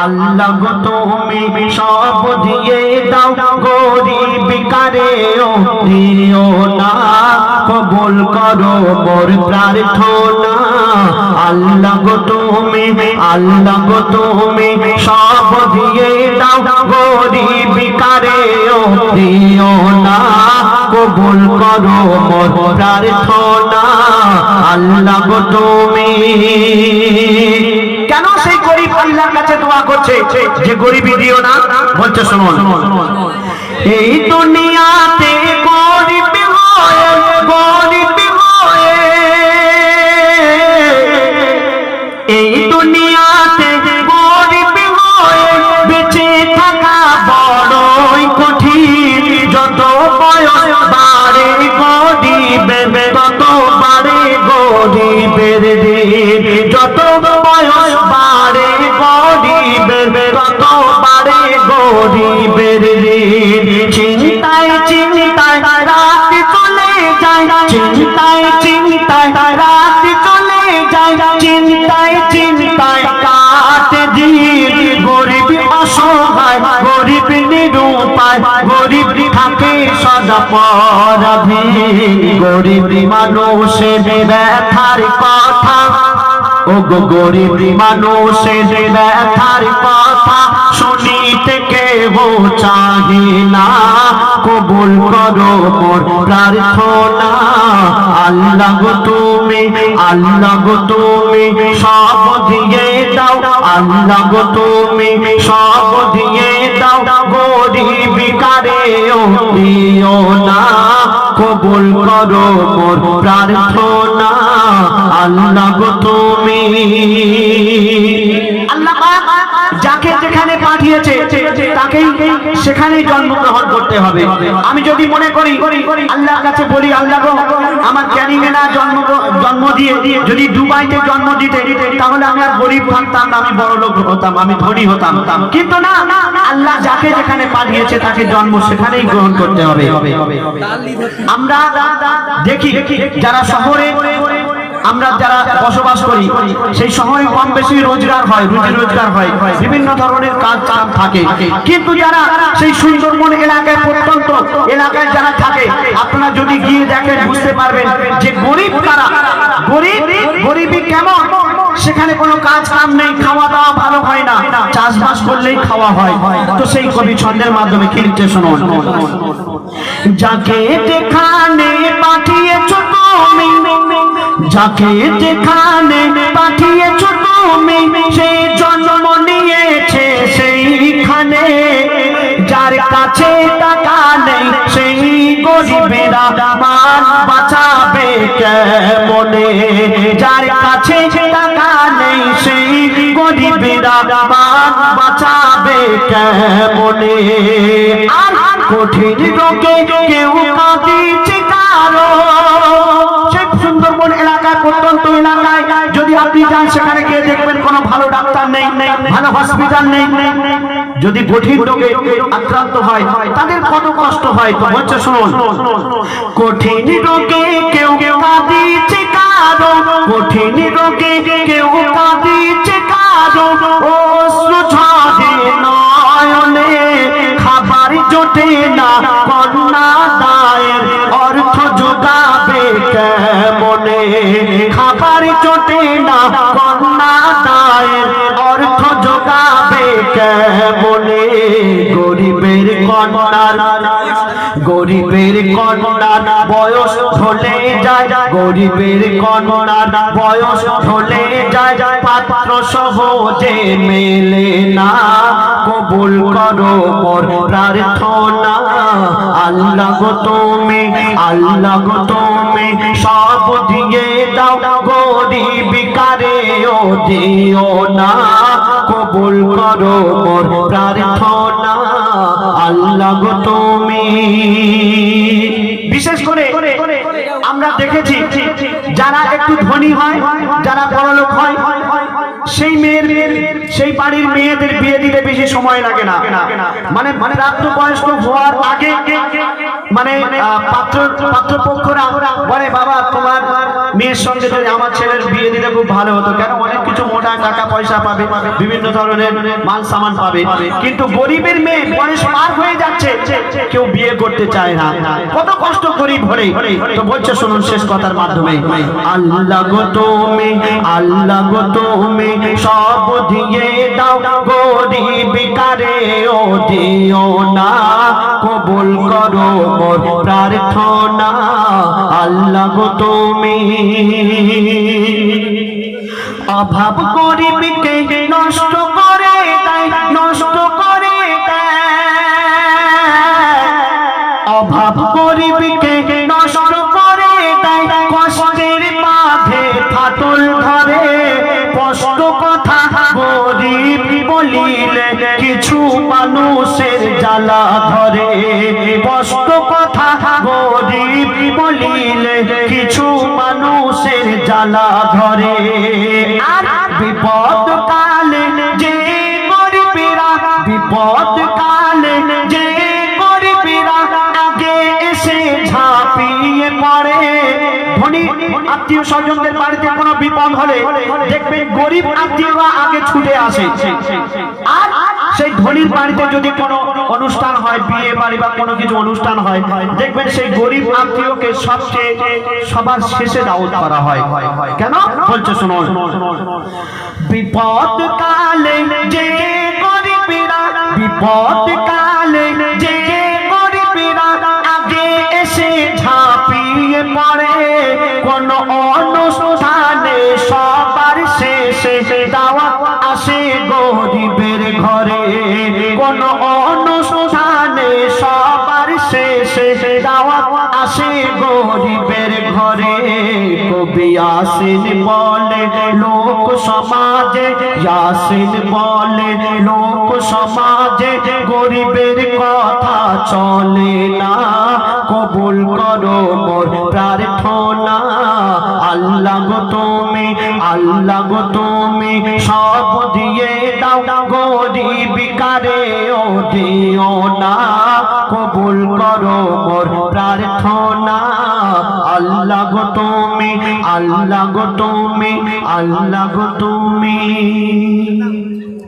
আল্লাহ গো তুমি সব দিয়ে দাও, গরিব কারেও দিও না, কবুল করো মোর প্রার্থনা। আল্লাহ গো তুমি, আল্লাহ গো তুমি সব দিয়ে দাও, গরিব কারেও দিও না, কবুল করো মোর প্রার্থনা। আল্লাহ গো তুমি। কেন সেই গরিব আল্লাহর কাছে দোয়া করছে যে গরিবি দিও না? বলছে শুনুন, এই দুনিয়াতে গরিব হয়ে, গরিব হয়ে, এই দুনিয়াতে গরিব হয়ে বেঁচে থাকা বড়ই কঠিন। যত বয়স বাড়ে গরিবের তত বাড়ে গরিবের দিন, যত বয়স বাড়ে গরিবের তত বাড়ে গরিবের দিন। চিন্তায় চিন্তায় রাত চলে যায়, চিন্তায় চিন্তায় রাত চলে যায়, চিন্তায় চিন্তায় কাটে দিন। গরিব অসহায়, গরিব নিরুপায়, গরিব থাকে সদা পরাধীন। গরিব মানুষের ব্যথার কথা, ও গো গরিব মানুষের ব্যথার কথা শুনিতে কেহ চাহে না, কবুল করো মোর প্রার্থনা। আল্লাহ গো তুমি, আল্লাহ গো তুমি সব দিয়ে দাও, আল্লাহ গো তুমি সব দিয়ে দাও, গরিব কারেও দিও না, কবুল করো মোর প্রার্থনা। আল্লাহ গো তুমি। আল্লাহ যাকে যেখানে পাঠিয়েছে তাকেই সেখানেই জন্মগ্রহণ করতে হবে। আমি যদি মনে করি আল্লাহর কাছে বলি, আল্লাহ গো আমার ক্যানিংয়ে না জন্ম দিয়ে যদি দুবাইতে জন্ম দিতে, তাহলে আমি আর গরিব থাকতাম না, আমি বড় লোক হতাম, আমি ধনী হতাম। কিন্তু না, আল্লাহ যাকে যেখানে পাঠিয়েছে তাকে জন্ম সেখানেই গ্রহণ করতে হবে। আমরা দেখি যারা শহরে, আমরা যারা বসবাস করি সেই শহরে কম বেশি রোজগার হয়, রুজি রোজগার হয়, বিভিন্ন ধরনের কাজ কাম থাকে। কিন্তু যারা সেই সুন্দরবন এলাকায়, প্রত্যন্ত এলাকায় যারা থাকে, আপনারা যদি গিয়ে দেখেন বুঝতে পারবেন যে গরিব কারা, গরিবই কেমন। সেখানে কোনো কাজ কাম নেই, খাওয়া দাওয়া ভালো হয় না, চাষবাস করলেই খাওয়া হয়। তো সেই কবি ছন্দের মাধ্যমে কি লিখছে শুনুন, যাকে যেখানে পাঠিয়েছো তুমি, যাকে যেখানে পাঠিয়েছো তুমি, সেই জন্ম নিয়েছে সেইখানে। যার কাছে টাকা নেই সেই গরিবেরা মান বাঁচাবে কেমনে? যার কাছে টাকা নেই সেই গরিবেরা মান বাঁচাবে কেমনে? আর কঠিন রোগে কেউ কাঁদিছে কারো, সুন্দরবন এলাকায়, প্রত্যন্ত এলাকায় যদি আপনি যান সেখানে গিয়ে দেখবেন কোনো ভালো ডাক্তার নেই, ভালো হসপিটাল নেই। যদি কঠিন রোগে আক্রান্ত হয় তাদের কত কষ্ট হয়। তো বলছে শুনুন, কঠিন রোগে কেউ কাঁদিছে কারো, কঠিন রোগে কেউ কাঁদিছে কারো, অশ্রু ঝরে নয়নে, খাবার জোটে না কন্যা দায়ের অর্থ জোগাবে কেমনে? খাবার জোটে না কন্যা দায়ের অর্থ জোগাবে কেমনে? গরিবের কন্যার, গরিবের কন্যার বয়স ঢলে যায়, গরিবের কন্যার বয়স ঢলে যায়, পাত্র সহজে মেলে না, কবুল করো মোর প্রার্থনা। আল্লাহ গো তুমি, আল্লাহ গো তুমি সব দিয়ে দাও, গরিব কারেও দিও না, কবুল করো মোর প্রার্থনা। আল্লাহ গো তুমি। বিশেষ করে আমরা দেখেছি যারা একটু ধনী হয়, যারা বড়লোক হয়, সেই বাড়ির মেয়েদের বিয়ে দিতে বেশি সময় লাগে না, মানে প্রাপ্তবয়স্ক হওয়ার আগে মানে পাত্রপক্ষরা বলে বাবা তোমার মেয়ের সঙ্গে যদি আমার ছেলের বিয়ে দিলে খুব ভালো হতো, কেন অনেক কিছু মোটা টাকা পয়সা পাবে, বিভিন্ন ধরনের মাল সামান পাবে। কিন্তু গরিবের মেয়ে বয়স পার হয়ে যাচ্ছে, কেউ বিয়ে করতে চায় না, কত কষ্ট গরিব হলে। তো বলছে শুনুন শেষ কথার মাধ্যমে, আল্লাহ গো তুমি, আল্লাহ গো তুমি সব দিয়ে দাও, গরিব কারে ও দিও না, কবুল করো মোর প্রার্থনা। আল্লাহ গো তুমি অভাব গরিবকে নষ্ট করে দেয়, নষ্ট করে দেয়, অভাব গরিবকে নষ্ট করে দেয়, কষ্টের মাঝে ফাটল ধরে, কষ্ট কথা গরিব বলিলে কিছু মানুষের জ্বালা ধরে, কষ্ট কথা গরিব বলিলে কিছু মানুষের জ্বালা ধরে। আর বিপদ কালে যে গরিবেরা, বিপদ কালে যে গরিবেরা আগে এসে ঝাঁপিয়ে পড়ে। ধনী আত্মীয় স্বজনদের বাড়িতে কোনো বিপদ হলে দেখবেন গরিব আত্মীয়রা আগে ছুটে আসে। আর সেই ধনীর বাড়িতে যদি কোনো অনুষ্ঠান হয়, বিয়ে বাড়ি বা কোনো কিছু অনুষ্ঠান হয়, দেখবেন সেই গরিব আত্মীয়কে সবার শেষে দাওয়াত করা হয়। কেন বলছে শুনুন, বিপদ কালে যে গরিবেরা, বিপদ কালে যে গরিবেরা আগে এসে ঝাঁপিয়ে পড়ে, কোন অনুষ্ঠানে সবার শেষে দাওয়াত আসে গরিবের ঘরে, কোন অনুষ্ঠানে সবার শেষে দাওয়াত আসে গরিবের ঘরে। কবি ইয়াসিন বলে লোক সমাজে, ইয়াসিন বলে লোক সমাজে গরিবের কথা চলে না, কবুল করো মোর প্রার্থনা। আল্লাহ গো তুমি, আল্লাহ গো তুমি সব দিয়ে দাও, গরিব কারে ও দিও না, কবুল করো মোর প্রার্থনা। আল্লাহ গো তুমি, আল্লাহ গো তুমি, আল্লাহ গো তুমি।